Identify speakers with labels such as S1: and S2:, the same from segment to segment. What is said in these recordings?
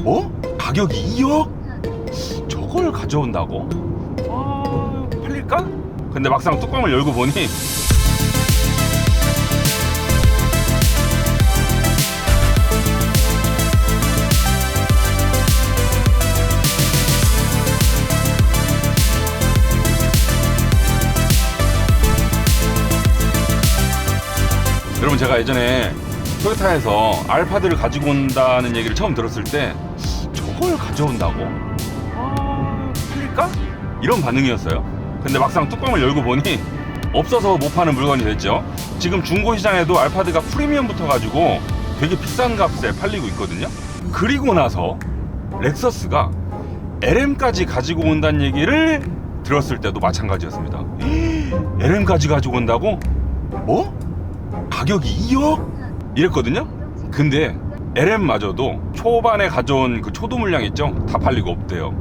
S1: 뭐? 가격이 2억? 저걸 가져온다고? 팔릴까? 근데 막상 뚜껑을 열고 보니 여러분, 제가 예전에 토요타에서 알파드를 가지고 온다는 얘기를 처음 들었을 때 저걸 가져온다고? 팔릴까? 이런 반응이었어요. 근데 막상 뚜껑을 열고 보니 없어서 못 파는 물건이 됐죠. 지금 중고시장에도 알파드가 프리미엄 붙어가지고 되게 비싼 값에 팔리고 있거든요. 그리고 나서 렉서스가 LM까지 가지고 온다는 얘기를 들었을 때도 마찬가지였습니다. LM까지 가지고 온다고? 뭐? 가격이 2억? 이랬거든요. 근데 LM마저도 초반에 가져온 그 초도 물량 있죠? 다 팔리고 없대요.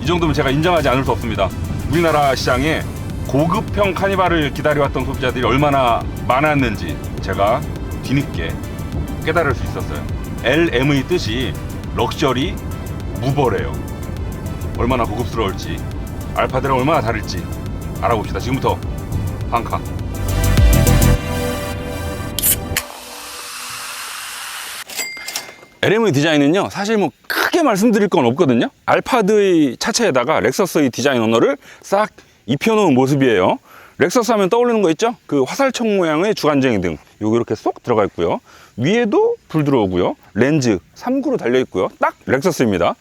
S1: 이 정도면 제가 인정하지 않을 수 없습니다. 우리나라 시장에 고급형 카니발을 기다려왔던 소비자들이 얼마나 많았는지 제가 뒤늦게 깨달을 수 있었어요. LM의 뜻이 럭셔리 무버래요. 얼마나 고급스러울지, 알파드랑 얼마나 다를지 알아봅시다. 지금부터 한카. LM의 디자인은요, 사실 뭐 크게 말씀드릴 건 없거든요. 알파드의 차체에다가 렉서스의 디자인 언어를 싹 입혀놓은 모습이에요. 렉서스 하면 떠오르는 거 있죠? 그 화살촉 모양의 주간쟁이 등 요거 이렇게 쏙 들어가 있고요. 위에도 불 들어오고요. 렌즈 3구로 달려 있고요. 딱 렉서스입니다.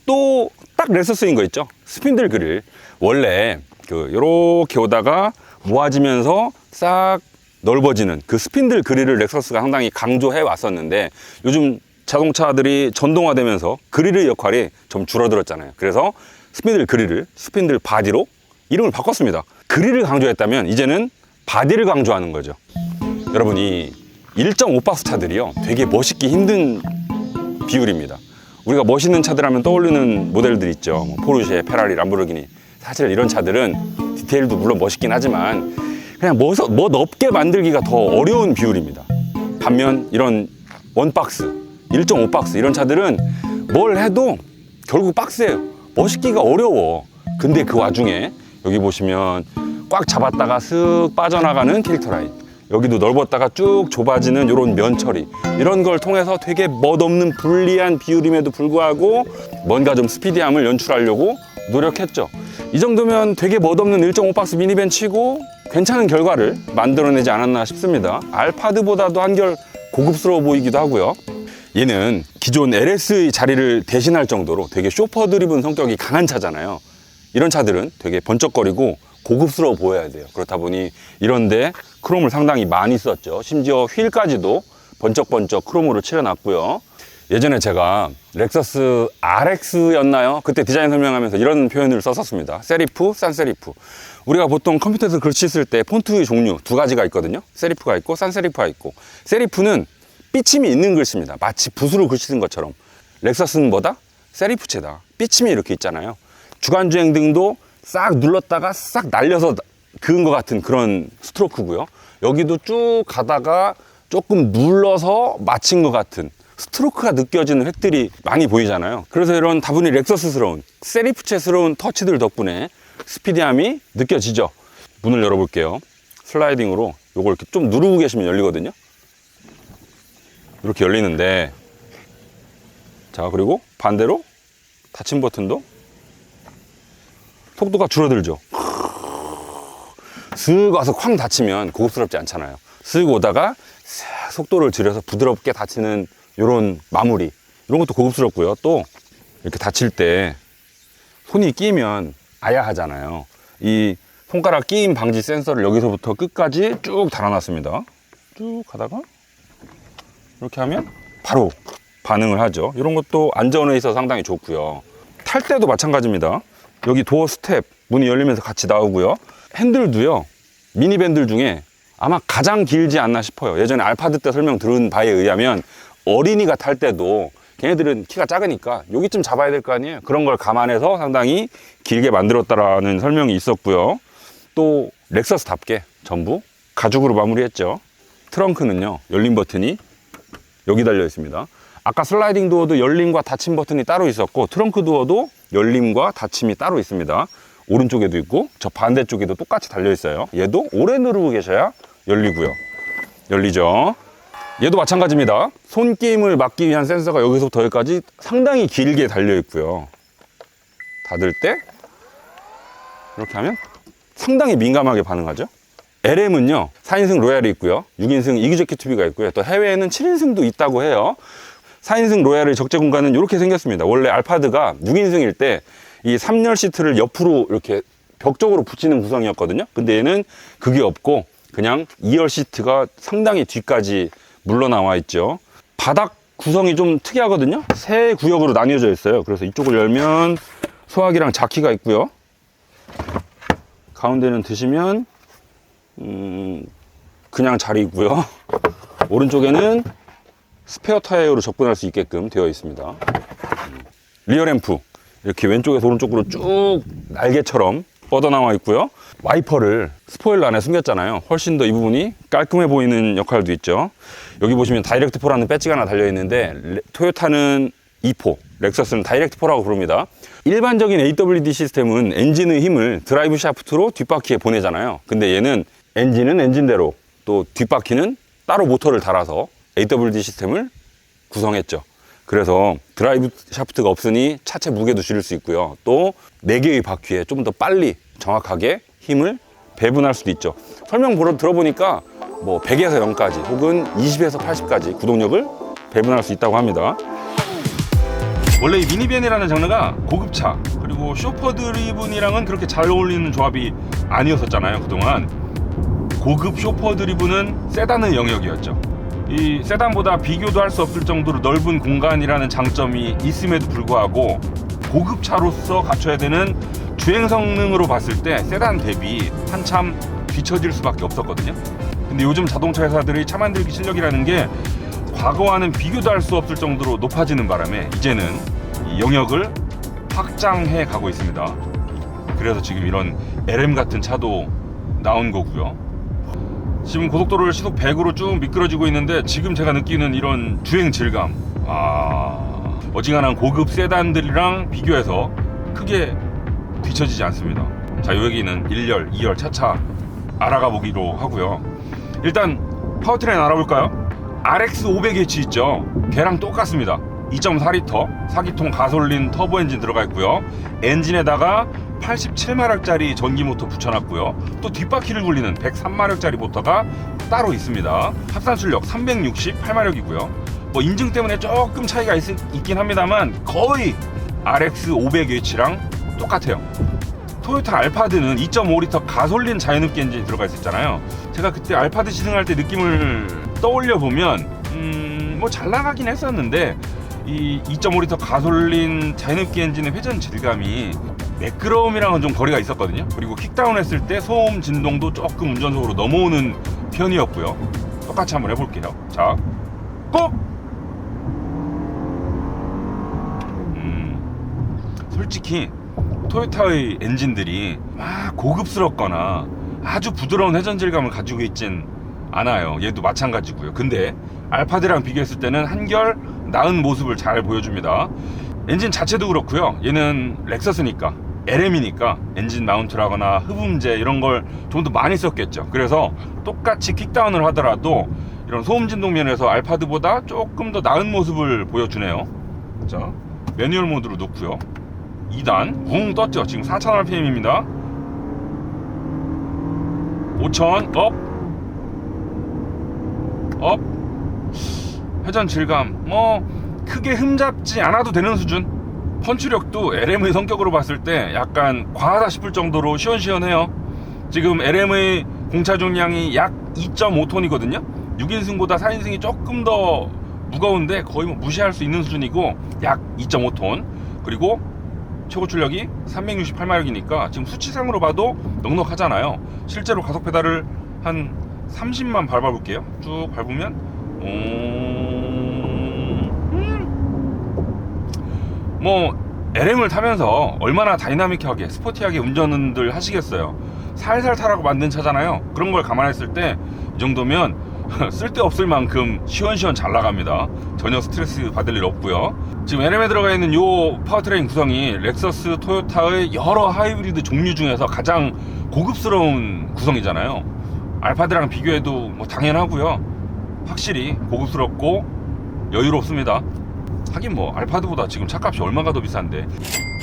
S1: 또 딱 렉서스인 거 있죠? 스핀들 그릴. 원래 그 요렇게 오다가 모아지면서 싹 넓어지는 그 스핀들 그릴을 렉서스가 상당히 강조해 왔었는데, 요즘 자동차들이 전동화되면서 그릴의 역할이 좀 줄어들었잖아요. 그래서 스핀들 그릴을 스핀들 바디로 이름을 바꿨습니다. 그릴을 강조했다면 이제는 바디를 강조하는 거죠. 여러분, 이 1.5박스 차들이요, 되게 멋있기 힘든 비율입니다. 우리가 멋있는 차들 하면 떠오르는 모델들 있죠. 뭐 포르쉐, 페라리, 람보르기니. 사실 이런 차들은 디테일도 물론 멋있긴 하지만 그냥 뭐 넓게 만들기가 더 어려운 비율입니다. 반면 이런 원박스, 1.5박스 이런 차들은 뭘 해도 결국 박스예요. 멋있기가 어려워. 근데 그 와중에 여기 보시면 꽉 잡았다가 쓱 빠져나가는 캐릭터 라인, 여기도 넓었다가 쭉 좁아지는 이런 면 처리, 이런 걸 통해서 되게 멋없는 불리한 비율임에도 불구하고 뭔가 좀 스피디함을 연출하려고 노력했죠. 이 정도면 되게 멋없는 1.5박스 미니밴 치고 괜찮은 결과를 만들어내지 않았나 싶습니다. 알파드보다도 한결 고급스러워 보이기도 하고요. 얘는 기존 LS의 자리를 대신할 정도로 되게 쇼퍼 드리븐 성격이 강한 차잖아요. 이런 차들은 되게 번쩍거리고 고급스러워 보여야 돼요. 그렇다 보니 이런데 크롬을 상당히 많이 썼죠. 심지어 휠까지도 번쩍번쩍 크롬으로 칠해놨고요. 예전에 제가 렉서스 RX였나요? 그때 디자인 설명하면서 이런 표현을 썼었습니다. 세리프, 산세리프. 우리가 보통 컴퓨터에서 글씨 쓸 때 폰트의 종류 두 가지가 있거든요. 세리프가 있고 산세리프가 있고, 세리프는 삐침이 있는 글씨입니다. 마치 붓으로 글씨 쓴 것처럼. 렉서스는 뭐다? 세리프체다. 삐침이 이렇게 있잖아요. 주간주행 등도 싹 눌렀다가 싹 날려서 그은 것 같은 그런 스트로크고요. 여기도 쭉 가다가 조금 눌러서 맞힌 것 같은 스트로크가 느껴지는 획들이 많이 보이잖아요. 그래서 이런 다분히 렉서스스러운 세리프체스러운 터치들 덕분에 스피디함이 느껴지죠. 문을 열어볼게요. 슬라이딩으로 요걸 이렇게 좀 누르고 계시면 열리거든요. 이렇게 열리는데, 자, 그리고 반대로 닫힘 버튼도 속도가 줄어들죠. 슥 와서 쾅 닫히면 고급스럽지 않잖아요. 슥 오다가 슥 속도를 줄여서 부드럽게 닫히는 이런 마무리, 이런 것도 고급스럽고요. 또 이렇게 닫힐 때 손이 끼면 아야하잖아요. 이 손가락 끼임 방지 센서를 여기서부터 끝까지 쭉 달아놨습니다. 쭉 가다가 이렇게 하면 바로 반응을 하죠. 이런 것도 안전에 있어서 상당히 좋고요. 탈 때도 마찬가지입니다. 여기 도어 스텝 문이 열리면서 같이 나오고요. 핸들도요, 미니밴들 중에 아마 가장 길지 않나 싶어요. 예전에 알파드 때 설명 들은 바에 의하면 어린이가 탈 때도 걔네들은 키가 작으니까 여기쯤 잡아야 될 거 아니에요. 그런 걸 감안해서 상당히 길게 만들었다라는 설명이 있었고요. 또 렉서스답게 전부 가죽으로 마무리했죠. 트렁크는요, 열림 버튼이 여기 달려 있습니다. 아까 슬라이딩 도어도 열림과 닫힘 버튼이 따로 있었고, 트렁크 도어도 열림과 닫힘이 따로 있습니다. 오른쪽에도 있고 저 반대쪽에도 똑같이 달려 있어요. 얘도 오래 누르고 계셔야 열리고요. 열리죠. 얘도 마찬가지입니다. 손게임을 막기 위한 센서가 여기서부터 여기까지 상당히 길게 달려 있고요. 닫을 때 이렇게 하면 상당히 민감하게 반응하죠. LM은요 4인승 로얄이 있고요, 6인승 이그제큐티브가 있고요, 또 해외에는 7인승도 있다고 해요. 4인승 로얄의 적재 공간은 이렇게 생겼습니다. 원래 알파드가 6인승일 때 이 3열 시트를 옆으로 이렇게 벽 쪽으로 붙이는 구성이었거든요. 근데 얘는 그게 없고 그냥 2열 시트가 상당히 뒤까지 물러나와 있죠. 바닥 구성이 좀 특이하거든요. 세 구역으로 나뉘어져 있어요. 그래서 이쪽을 열면 소화기랑 자키가 있고요. 가운데는 드시면 그냥 자리고요. 오른쪽에는 스페어 타이어로 접근할 수 있게끔 되어 있습니다. 리어 램프 이렇게 왼쪽에서 오른쪽으로 쭉 날개처럼 뻗어나와 있고요. 와이퍼를 스포일러 안에 숨겼잖아요. 훨씬 더 이 부분이 깔끔해 보이는 역할도 있죠. 여기 보시면 다이렉트 4라는 배지가 하나 달려 있는데, 토요타는 2포, 렉서스는 다이렉트 4라고 부릅니다. 일반적인 AWD 시스템은 엔진의 힘을 드라이브 샤프트로 뒷바퀴에 보내잖아요. 근데 얘는 엔진은 엔진대로, 또 뒷바퀴는 따로 모터를 달아서 AWD 시스템을 구성했죠. 그래서 드라이브 샤프트가 없으니 차체 무게도 줄일 수 있고요. 또 4개의 바퀴에 좀 더 빨리 정확하게 힘을 배분할 수도 있죠. 설명 들어보니까 뭐 100에서 0까지 혹은 20에서 80까지 구동력을 배분할 수 있다고 합니다. 원래 이 미니밴이라는 장르가 고급차 그리고 쇼퍼 드리븐이랑은 그렇게 잘 어울리는 조합이 아니었었잖아요. 그동안 고급 쇼퍼 드리븐은 세단의 영역이었죠. 이 세단보다 비교도 할 수 없을 정도로 넓은 공간이라는 장점이 있음에도 불구하고 고급차로서 갖춰야 되는 주행 성능으로 봤을 때 세단 대비 한참 뒤처질 수밖에 없었거든요. 근데 요즘 자동차 회사들의 차 만들기 실력이라는 게 과거와는 비교도 할 수 없을 정도로 높아지는 바람에 이제는 이 영역을 확장해 가고 있습니다. 그래서 지금 이런 LM 같은 차도 나온 거고요. 지금 고속도로를 시속 100으로 쭉 미끄러지고 있는데, 지금 제가 느끼는 이런 주행 질감, 어지간한 고급 세단들이랑 비교해서 크게 뒤처지지 않습니다. 자, 여기는 1열, 2열 차차 알아가 보기로 하고요. 일단 파워트레인 알아볼까요? RX 500H 있죠. 걔랑 똑같습니다. 2.4리터 4기통 가솔린 터보 엔진 들어가 있고요. 엔진에다가 87마력짜리 전기 모터 붙여놨고요. 또 뒷바퀴를 굴리는 103마력짜리 모터가 따로 있습니다. 합산 출력 368마력이고요. 뭐 인증 때문에 조금 차이가 있긴 합니다만 거의 RX 500H랑 똑같아요. 토요타 알파드는 2.5리터 가솔린 자연흡기 엔진이 들어가 있었잖아요. 제가 그때 알파드 시승할 때 느낌을 떠올려 보면 뭐 잘 나가긴 했었는데, 이 2.5리터 가솔린 자연흡기 엔진의 회전 질감이 매끄러움이랑은 좀 거리가 있었거든요. 그리고 킥다운 했을 때 소음 진동도 조금 운전석으로 넘어오는 편이었고요. 똑같이 한번 해볼게요. 자, 꼭! 솔직히 토요타의 엔진들이 막 고급스럽거나 아주 부드러운 회전 질감을 가지고 있진 않아요. 얘도 마찬가지고요. 근데 알파드랑 비교했을 때는 한결 나은 모습을 잘 보여줍니다. 엔진 자체도 그렇고요. 얘는 렉서스니까, LM이니까 엔진 마운트라거나 흡음재 이런 걸 좀 더 많이 썼겠죠. 그래서 똑같이 킥다운을 하더라도 이런 소음 진동 면에서 알파드보다 조금 더 나은 모습을 보여주네요. 자, 매뉴얼 모드로 놓고요. 2단 붕 떴죠. 지금 4000rpm입니다. 5000 업. 회전 질감 뭐 크게 흠잡지 않아도 되는 수준. 펀치력도 LM의 성격으로 봤을 때 약간 과하다 싶을 정도로 시원시원해요. 지금 LM의 공차 중량이 약 2.5톤이거든요 6인승보다 4인승이 조금 더 무거운데 거의 뭐 무시할 수 있는 수준이고, 약 2.5톤. 그리고 최고 출력이 368마력이니까 지금 수치상으로 봐도 넉넉하잖아요. 실제로 가속 페달을 한 30만 밟아볼게요. 쭉 밟으면 뭐 LM을 타면서 얼마나 다이나믹하게 스포티하게 운전들 하시겠어요. 살살 타라고 만든 차잖아요. 그런 걸 감안했을 때 이 정도면 쓸데없을 만큼 시원시원 잘 나갑니다. 전혀 스트레스 받을 일 없고요. 지금 LM에 들어가 있는 요 파워트레인 구성이 렉서스, 토요타의 여러 하이브리드 종류 중에서 가장 고급스러운 구성이잖아요. 알파드랑 비교해도 뭐 당연하고요. 확실히 고급스럽고 여유롭습니다. 하긴 뭐 알파드보다 지금 차값이 얼마가 더 비싼데.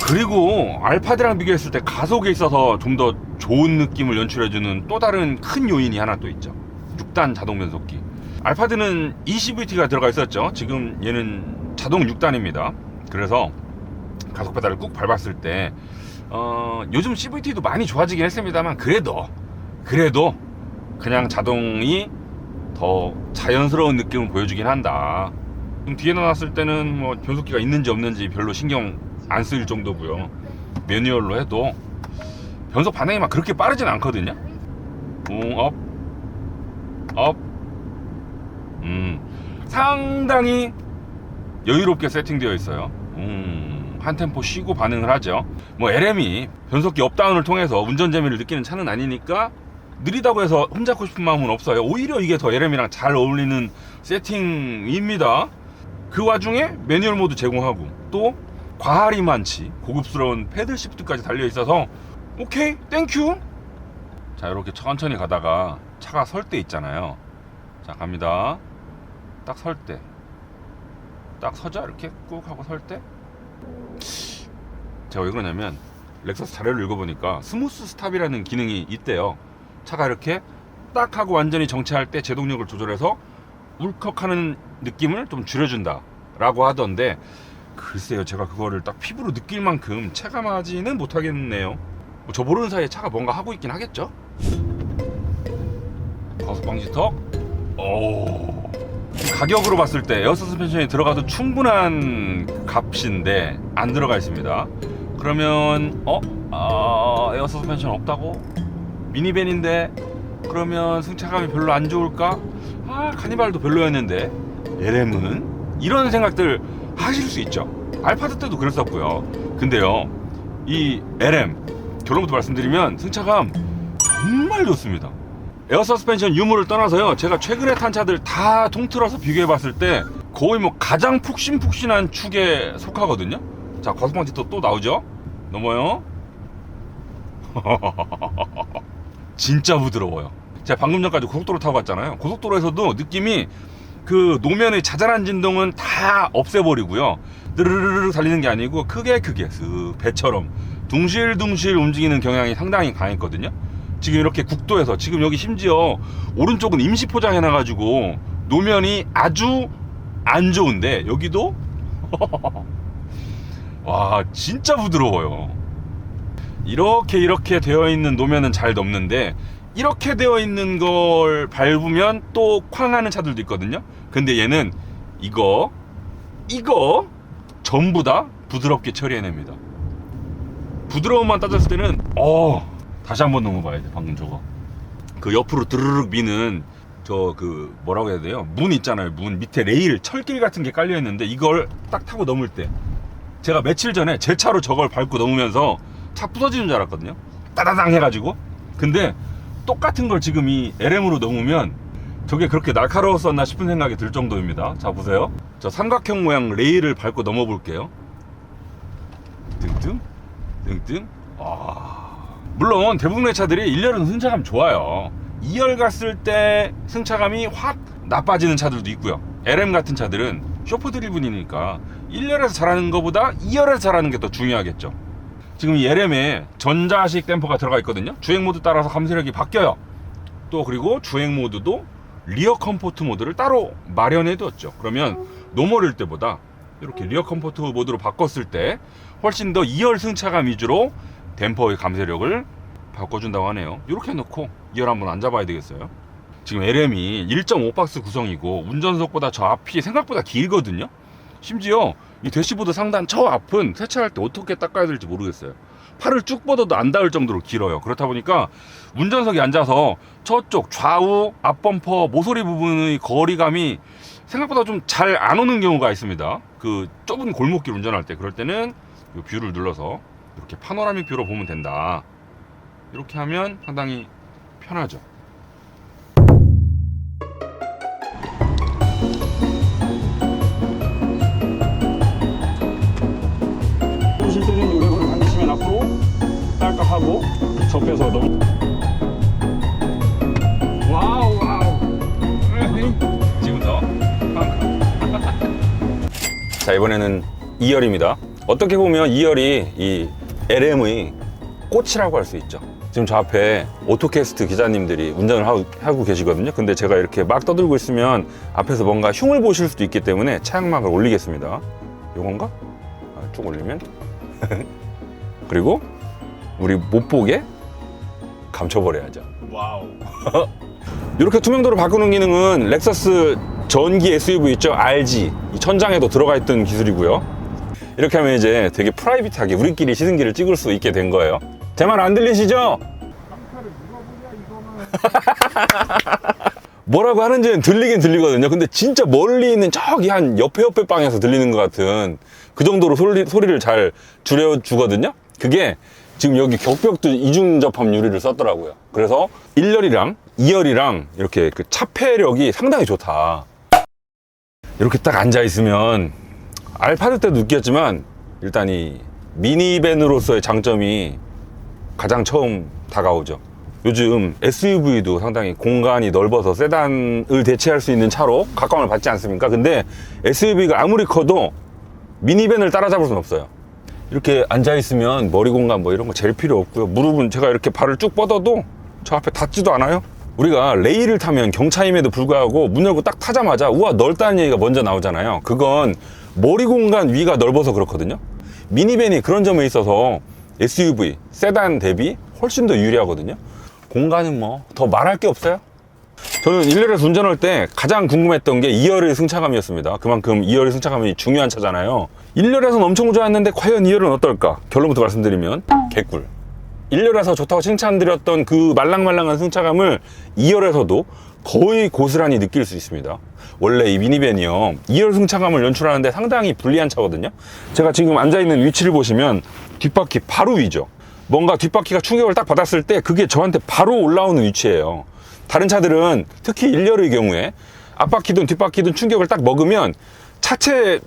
S1: 그리고 알파드랑 비교했을 때 가속에 있어서 좀 더 좋은 느낌을 연출해주는 또 다른 큰 요인이 하나 또 있죠. 6단 자동 변속기. 알파드는 ECVT가 들어가 있었죠. 지금 얘는 자동 6단입니다. 그래서 가속 페달을 꾹 밟았을 때 요즘 CVT도 많이 좋아지긴 했습니다만 그래도 그냥 자동이 더 자연스러운 느낌을 보여주긴 한다. 뒤에 놨을 때는 뭐 변속기가 있는지 없는지 별로 신경 안 쓰일 정도고요. 매뉴얼로 해도 변속 반응이 막 그렇게 빠르진 않거든요. 업. 상당히 여유롭게 세팅되어 있어요. 한 템포 쉬고 반응을 하죠. 뭐 LM이 변속기 업다운을 통해서 운전 재미를 느끼는 차는 아니니까 느리다고 해서 흠잡고 싶은 마음은 없어요. 오히려 이게 더 LM이랑 잘 어울리는 세팅입니다. 그 와중에 매뉴얼 모드 제공하고 또 과할이 많지 고급스러운 패들 시프트까지 달려 있어서 오케이 땡큐. 자, 이렇게 천천히 가다가 차가 설 때 있잖아요. 자, 갑니다. 딱 설 때, 딱 서자. 이렇게 꾹 하고 설 때 제가 왜 그러냐면 렉서스 자료를 읽어보니까 스무스 스탑이라는 기능이 있대요. 차가 이렇게 딱 하고 완전히 정체할 때 제동력을 조절해서 울컥하는 느낌을 좀 줄여준다 라고 하던데, 글쎄요, 제가 그거를 딱 피부로 느낄 만큼 체감하지는 못하겠네요. 저 모르는 사이에 차가 뭔가 하고 있긴 하겠죠. 과속 방지턱. 오, 가격으로 봤을 때 에어 서스펜션이 들어가도 충분한 값인데 안 들어가 있습니다. 그러면 에어 서스펜션 없다고? 미니밴인데 그러면 승차감이 별로 안 좋을까? 카니발도 별로였는데 LM은? 이런 생각들 하실 수 있죠. 알파드 때도 그랬었고요. 근데요, 이 LM 결론부터 말씀드리면 승차감 정말 좋습니다. 에어 서스펜션 유무를 떠나서요, 제가 최근에 탄 차들 다 통틀어서 비교해봤을 때 거의 뭐 가장 푹신푹신한 축에 속하거든요. 자, 과속방지턱 또 나오죠. 넘어요. 진짜 부드러워요. 제가 방금 전까지 고속도로 타고 갔잖아요. 고속도로에서도 느낌이 그 노면의 자잘한 진동은 다 없애버리고요, 느르르르 달리는 게 아니고 크게 슥 배처럼 둥실둥실 움직이는 경향이 상당히 강했거든요. 지금 이렇게 국도에서, 지금 여기 심지어 오른쪽은 임시 포장해놔가지고 노면이 아주 안 좋은데 여기도 와, 진짜 부드러워요. 이렇게 되어 있는 노면은 잘 넘는데 이렇게 되어 있는 걸 밟으면 또 쾅 하는 차들도 있거든요. 근데 얘는 이거 전부 다 부드럽게 처리해냅니다. 부드러움만 따졌을 때는 다시 한번 넘어봐야 돼. 방금 저거 그 옆으로 드르륵 미는 저 그 뭐라고 해야 돼요? 문 있잖아요. 문 밑에 레일, 철길 같은 게 깔려 있는데 이걸 딱 타고 넘을 때, 제가 며칠 전에 제 차로 저걸 밟고 넘으면서 차 부서지는 줄 알았거든요. 따다당 해가지고. 근데 똑같은 걸 지금 이 LM으로 넘으면 저게 그렇게 날카로웠었나 싶은 생각이 들 정도입니다. 자, 보세요. 저 삼각형 모양 레일을 밟고 넘어 볼게요. 등등. 물론 대부분의 차들이 1열은 승차감 좋아요. 2열 갔을 때 승차감이 확 나빠지는 차들도 있고요. LM 같은 차들은 쇼프 드리븐이니까 1열에서 잘하는 것보다 2열에서 잘하는 게 더 중요하겠죠. 지금 이 LM에 전자식 댐퍼가 들어가 있거든요. 주행 모드 따라서 감속력이 바뀌어요. 또 그리고 주행 모드도 리어 컴포트 모드를 따로 마련해 뒀죠. 그러면 노멀일 때보다 이렇게 리어 컴포트 모드로 바꿨을 때 훨씬 더 2열 승차감 위주로 댐퍼의 감속력을 바꿔준다고 하네요. 이렇게 해놓고 2열 한번 앉아봐야 되겠어요. 지금 LM이 1.5박스 구성이고 운전석보다 저 앞이 생각보다 길거든요. 심지어 이 대시보드 상단 저 앞은 세차할 때 어떻게 닦아야 될지 모르겠어요. 팔을 쭉 뻗어도 안 닿을 정도로 길어요. 그렇다 보니까 운전석에 앉아서 저쪽 좌우 앞범퍼 모서리 부분의 거리감이 생각보다 좀 잘 안 오는 경우가 있습니다. 그 좁은 골목길 운전할 때, 그럴 때는 이 뷰를 눌러서 이렇게 파노라믹 뷰로 보면 된다. 이렇게 하면 상당히 편하죠. 깍깍하고 접혀서 너무 와우 지금부터 자, 이번에는 2열입니다. 어떻게 보면 2열이 이 LM의 꽃이라고 할 수 있죠. 지금 저 앞에 오토캐스트 기자님들이 운전을 하고 계시거든요. 근데 제가 이렇게 막 떠들고 있으면 앞에서 뭔가 흉을 보실 수도 있기 때문에 차량막을 올리겠습니다. 요건가? 쭉 올리면 그리고 우리 못 보게 감춰버려야죠.
S2: 와우.
S1: 이렇게 투명도로 바꾸는 기능은 렉서스 전기 SUV 있죠? RG 이 천장에도 들어가 있던 기술이고요. 이렇게 하면 이제 되게 프라이빗하게 우리끼리 시승기를 찍을 수 있게 된 거예요. 제 말 안 들리시죠? 뭐라고 하는지는 들리긴 들리거든요. 근데 진짜 멀리 있는 저기 한 옆에 방에서 들리는 것 같은 그 정도로 소리를 잘 줄여주거든요. 그게 지금 여기 격벽도 이중접합 유리를 썼더라고요. 그래서 1열이랑 2열이랑 이렇게 그 차폐력이 상당히 좋다. 이렇게 딱 앉아있으면 알파드 때도 느꼈지만 일단 이 미니밴으로서의 장점이 가장 처음 다가오죠. 요즘 SUV도 상당히 공간이 넓어서 세단을 대체할 수 있는 차로 각광을 받지 않습니까? 근데 SUV가 아무리 커도 미니밴을 따라잡을 수는 없어요. 이렇게 앉아있으면 머리 공간 뭐 이런 거 제일 필요 없고요. 무릎은 제가 이렇게 발을 쭉 뻗어도 저 앞에 닿지도 않아요. 우리가 레일을 타면 경차임에도 불구하고 문 열고 딱 타자마자 우와 넓다는 얘기가 먼저 나오잖아요. 그건 머리 공간 위가 넓어서 그렇거든요. 미니밴이 그런 점에 있어서 SUV, 세단 대비 훨씬 더 유리하거든요. 공간은 뭐 더 말할 게 없어요. 저는 1열에서 운전할 때 가장 궁금했던 게 2열의 승차감이었습니다. 그만큼 2열의 승차감이 중요한 차잖아요. 1열에서는 엄청 좋았는데 과연 2열은 어떨까? 결론부터 말씀드리면 개꿀. 1열에서 좋다고 칭찬드렸던 그 말랑말랑한 승차감을 2열에서도 거의 고스란히 느낄 수 있습니다. 원래 이 미니밴이요 2열 승차감을 연출하는데 상당히 불리한 차거든요. 제가 지금 앉아있는 위치를 보시면 뒷바퀴 바로 위죠. 뭔가 뒷바퀴가 충격을 딱 받았을 때 그게 저한테 바로 올라오는 위치예요. 다른 차들은 특히 1열의 경우에 앞바퀴든 뒷바퀴든 충격을 딱 먹으면 차체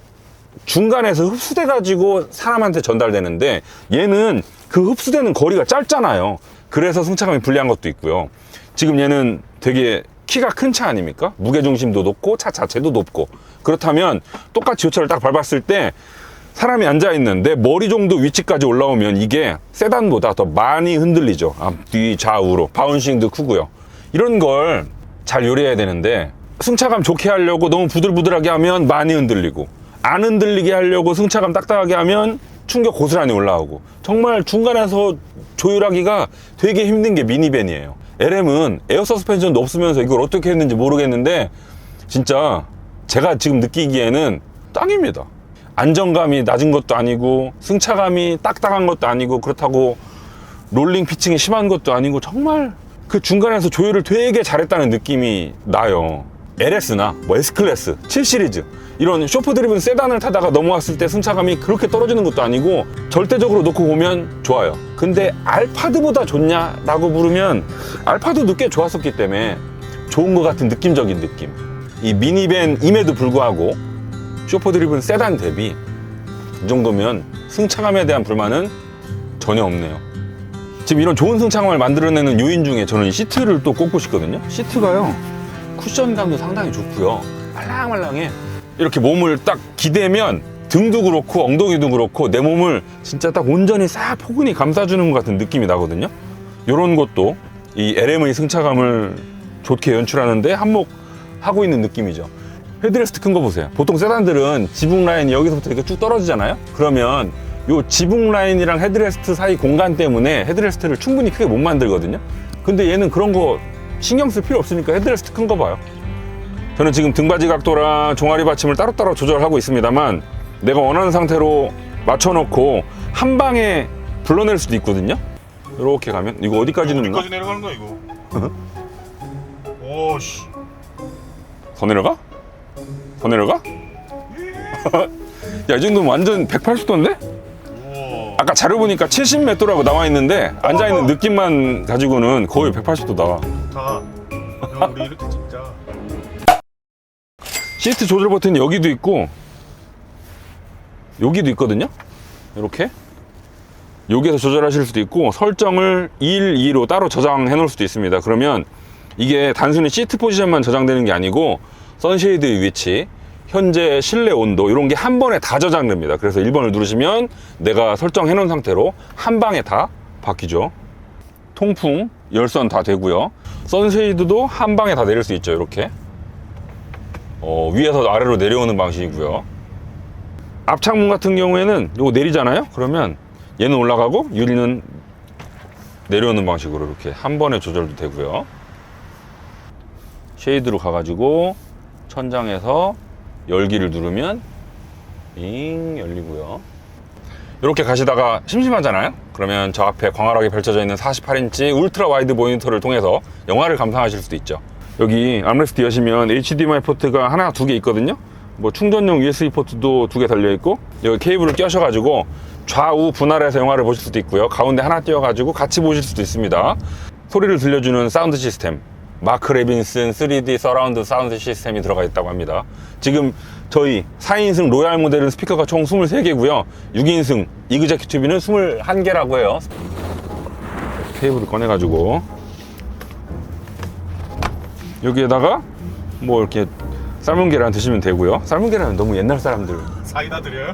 S1: 중간에서 흡수돼 가지고 사람한테 전달되는데 얘는 그 흡수되는 거리가 짧잖아요. 그래서 승차감이 불리한 것도 있고요. 지금 얘는 되게 키가 큰 차 아닙니까? 무게중심도 높고 차 자체도 높고 그렇다면 똑같이 이 차를 딱 밟았을 때 사람이 앉아있는 내 머리 정도 위치까지 올라오면 이게 세단보다 더 많이 흔들리죠. 앞뒤 좌우로 바운싱도 크고요. 이런 걸 잘 요리해야 되는데 승차감 좋게 하려고 너무 부들부들하게 하면 많이 흔들리고 안 흔들리게 하려고 승차감 딱딱하게 하면 충격 고스란히 올라오고 정말 중간에서 조율하기가 되게 힘든 게 미니밴이에요. LM은 에어 서스펜션도 없으면서 이걸 어떻게 했는지 모르겠는데 진짜 제가 지금 느끼기에는 땅입니다. 안정감이 낮은 것도 아니고 승차감이 딱딱한 것도 아니고 그렇다고 롤링 피칭이 심한 것도 아니고 정말 그 중간에서 조율을 되게 잘했다는 느낌이 나요. LS나 뭐 S클래스, 7시리즈 이런 쇼프 드리븐 세단을 타다가 넘어왔을 때 승차감이 그렇게 떨어지는 것도 아니고 절대적으로 놓고 보면 좋아요. 근데 알파드보다 좋냐라고 물으면 알파드도 꽤 좋았었기 때문에 좋은 것 같은 느낌적인 느낌. 이 미니밴임에도 불구하고 쇼프 드리븐 세단 대비 이 정도면 승차감에 대한 불만은 전혀 없네요. 지금 이런 좋은 승차감을 만들어내는 요인 중에 저는 이 시트를 또 꼽고 싶거든요. 시트가요 쿠션감도 상당히 좋고요. 말랑말랑해. 이렇게 몸을 딱 기대면 등도 그렇고 엉덩이도 그렇고 내 몸을 진짜 딱 온전히 싹 포근히 감싸주는 것 같은 느낌이 나거든요. 이런 것도 이 LM의 승차감을 좋게 연출하는데 한몫하고 있는 느낌이죠. 헤드레스트 큰 거 보세요. 보통 세단들은 지붕 라인이 여기서부터 이렇게 쭉 떨어지잖아요. 그러면 요 지붕 라인이랑 헤드레스트 사이 공간 때문에 헤드레스트를 충분히 크게 못 만들거든요. 근데 얘는 그런 거 신경 쓸 필요 없으니까 헤드레스트 큰 거 봐요. 저는 지금 등받이 각도랑 종아리 받침을 따로따로 조절하고 있습니다만 내가 원하는 상태로 맞춰놓고 한 방에 불러낼 수도 있거든요. 이렇게 가면 이거 어디까지 넣나?
S2: 어디까지 내려가는 거야 이거? 오씨.
S1: 더 내려가? 더 내려가? 야, 이 정도면 완전 180도인데? 아까 자료 보니까 70m라고 나와 있는데 앉아있는 느낌만 가지고는 거의 180도 나와.
S2: 좋다. 형 우리 이렇게 찍자.
S1: 시트 조절 버튼이 여기도 있고 여기도 있거든요. 이렇게 여기에서 조절하실 수도 있고 설정을 1, 2로 따로 저장해 놓을 수도 있습니다. 그러면 이게 단순히 시트 포지션만 저장되는 게 아니고 선쉐이드 위치, 현재 실내 온도 이런 게 한 번에 다 저장됩니다. 그래서 1번을 누르시면 내가 설정해 놓은 상태로 한 방에 다 바뀌죠. 통풍, 열선 다 되고요. 선쉐이드도 한 방에 다 내릴 수 있죠. 이렇게 위에서 아래로 내려오는 방식이고요. 앞창문 같은 경우에는 이거 내리잖아요. 그러면 얘는 올라가고 유리는 내려오는 방식으로 이렇게 한 번에 조절도 되고요. 쉐이드로 가가지고 천장에서 열기를 누르면 잉 열리고요. 이렇게 가시다가 심심하잖아요. 그러면 저 앞에 광활하게 펼쳐져 있는 48인치 울트라 와이드 모니터를 통해서 영화를 감상하실 수도 있죠. 여기 암레스트 여시면 HDMI 포트가 하나, 두 개 있거든요. 뭐 충전용 USB 포트도 두 개 달려 있고, 여기 케이블을 껴셔가지고 좌우 분할해서 영화를 보실 수도 있고요. 가운데 하나 띄워가지고 같이 보실 수도 있습니다. 소리를 들려주는 사운드 시스템, 마크 레빈슨 3D 서라운드 사운드 시스템이 들어가 있다고 합니다. 지금 저희 4인승 로얄 모델은 스피커가 총 23개고요 6인승 이그제큐티브는 21개라고 해요. 케이블을 꺼내가지고 여기에다가 뭐 이렇게 삶은 계란 드시면 되고요. 삶은 계란은 너무 옛날 사람들.
S2: 사이다 드려요?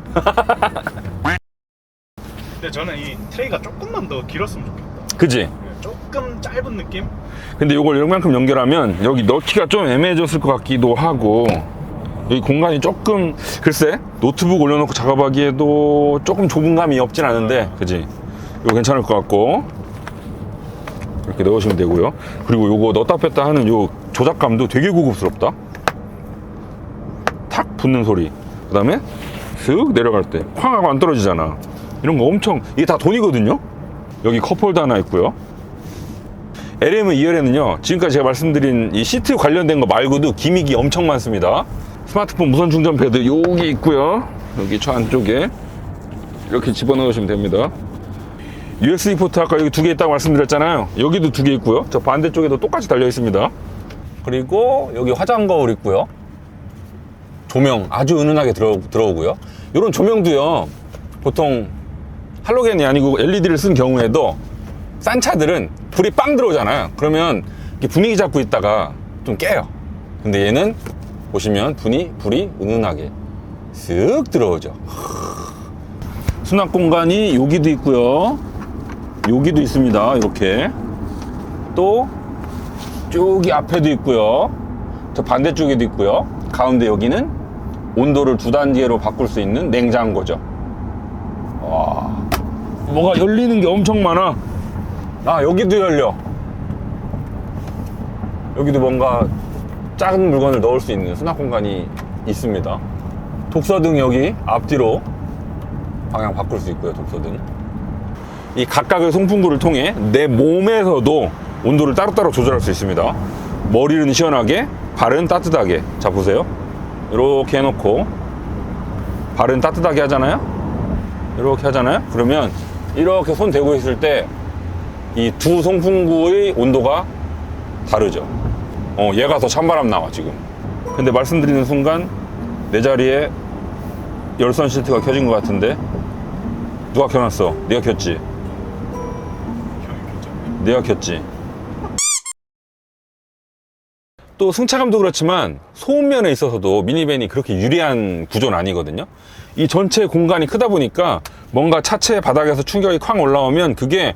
S2: 근데 저는 이 트레이가 조금만 더 길었으면 좋겠다.
S1: 그지?
S2: 조금 짧은 느낌?
S1: 근데 이걸 이만큼 연결하면 여기 넣기가 좀 애매해졌을 것 같기도 하고, 여기 공간이 조금, 글쎄 노트북 올려놓고 작업하기에도 조금 좁은 감이 없진 않은데, 그지? 이거 괜찮을 것 같고 이렇게 넣으시면 되고요. 그리고 요거 넣었다 뺐다 하는 요 조작감도 되게 고급스럽다. 탁 붙는 소리, 그 다음에 쓱 내려갈 때 쾅 하고 안 떨어지잖아. 이런 거 엄청, 이게 다 돈이거든요. 여기 컵홀더 하나 있고요. LM 2열에는요 지금까지 제가 말씀드린 이 시트 관련된 거 말고도 기믹이 엄청 많습니다. 스마트폰 무선 충전 패드 여기 있고요. 여기 저 안쪽에 이렇게 집어넣으시면 됩니다. USB 포트 아까 여기 두 개 있다고 말씀드렸잖아요. 여기도 두 개 있고요. 저 반대쪽에도 똑같이 달려 있습니다. 그리고 여기 화장 거울 있고요. 조명 아주 은은하게 들어오고요. 이런 조명도요 보통 할로겐이 아니고 LED를 쓴 경우에도 싼 차들은 불이 빵 들어오잖아요. 그러면 이렇게 분위기 잡고 있다가 좀 깨요. 근데 얘는 보시면 불이 은은하게 쓱 들어오죠. 수납 공간이 여기도 있고요. 여기도 있습니다. 이렇게 또 저기 앞에도 있고요. 저 반대쪽에도 있고요. 가운데 여기는 온도를 2단계로 바꿀 수 있는 냉장고죠. 와, 뭐가 열리는 게 엄청 많아. 아, 여기도 열려. 여기도 뭔가 작은 물건을 넣을 수 있는 수납 공간이 있습니다. 독서등 여기 앞뒤로 방향 바꿀 수 있고요. 독서등. 이 각각의 송풍구를 통해 내 몸에서도 온도를 따로따로 조절할 수 있습니다. 머리는 시원하게, 발은 따뜻하게. 자, 보세요. 이렇게 해놓고 발은 따뜻하게 하잖아요. 이렇게 하잖아요. 그러면 이렇게 손 대고 있을 때 이 두 송풍구의 온도가 다르죠. 얘가 더 찬바람 나와 지금. 근데 말씀드리는 순간 내 자리에 열선 시트가 켜진 것 같은데 누가 켜놨어? 내가 켰지? 내가 켰지? 또 승차감도 그렇지만 소음면에 있어서도 미니밴이 그렇게 유리한 구조는 아니거든요. 이 전체 공간이 크다 보니까 뭔가 차체 바닥에서 충격이 쾅 올라오면 그게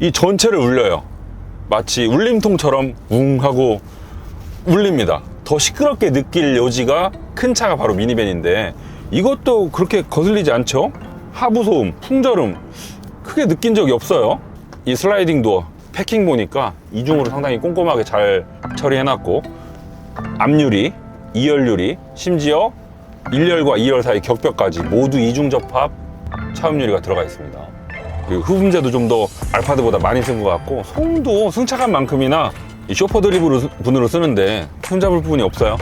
S1: 이 전체를 울려요. 마치 울림통처럼 웅 하고 울립니다. 더 시끄럽게 느낄 여지가 큰 차가 바로 미니밴인데 이것도 그렇게 거슬리지 않죠? 하부 소음, 풍절음 크게 느낀 적이 없어요. 이 슬라이딩 도어 패킹 보니까 이중으로 상당히 꼼꼼하게 잘 처리해놨고, 앞유리, 2열 유리, 심지어 1열과 2열 사이 격벽까지 모두 이중 접합 차음 유리가 들어가 있습니다. 그리고 흡음재도 좀 더 알파드보다 많이 쓴 것 같고, 소음도 승차감만큼이나 이 쇼퍼 드리블분으로 쓰는데 흠잡을 부분이 없어요.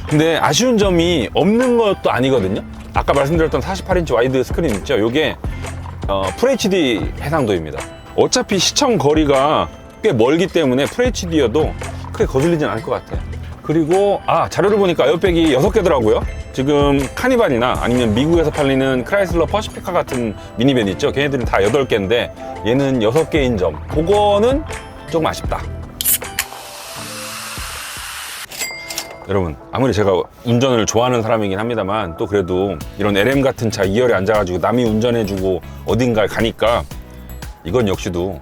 S1: 근데 아쉬운 점이 없는 것도 아니거든요. 아까 말씀드렸던 48인치 와이드 스크린 있죠. 이게 FHD 해상도입니다. 어차피 시청 거리가 꽤 멀기 때문에 FHD여도 크게 거슬리진 않을 것 같아요. 그리고 자료를 보니까 에어백이 6개더라고요. 지금 카니발이나 아니면 미국에서 팔리는 크라이슬러 퍼시피카 같은 미니밴 있죠. 걔네들은 다 8개인데 얘는 6개인 점, 그거는 조금 아쉽다. 여러분, 아무리 제가 운전을 좋아하는 사람이긴 합니다만 또 그래도 이런 LM 같은 차 2열에 앉아가지고 남이 운전해주고 어딘가에 가니까 이건 역시도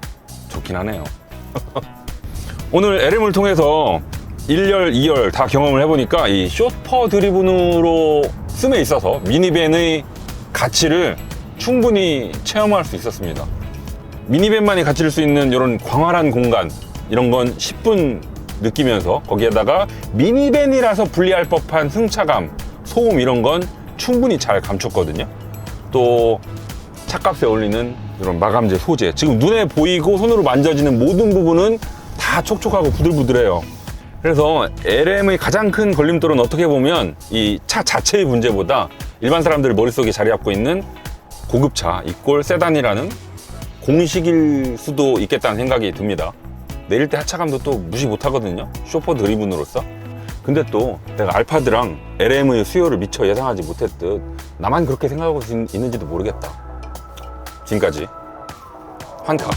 S1: 좋긴 하네요. 오늘 LM을 통해서 1열, 2열 다 경험을 해보니까 이 쇼퍼 드리븐으로 씀에 있어서 미니밴의 가치를 충분히 체험할 수 있었습니다. 미니밴만이 가질 수 있는 이런 광활한 공간, 이런 건 10분 느끼면서 거기에다가 미니밴이라서 분리할 법한 승차감, 소음 이런 건 충분히 잘 감췄거든요. 또 차값에 어울리는 이런 마감재 소재, 지금 눈에 보이고 손으로 만져지는 모든 부분은 다 촉촉하고 부들부들해요. 그래서 LM의 가장 큰 걸림돌은 어떻게 보면 이 차 자체의 문제보다 일반 사람들 머릿속에 자리 잡고 있는 고급차 이꼴 세단이라는 공식일 수도 있겠다는 생각이 듭니다. 내릴 때 하차감도 또 무시 못하거든요, 쇼퍼 드리븐으로서. 근데 또 내가 알파드랑 LM의 수요를 미처 예상하지 못했듯 나만 그렇게 생각하고 있는지도 모르겠다. 지금까지 환카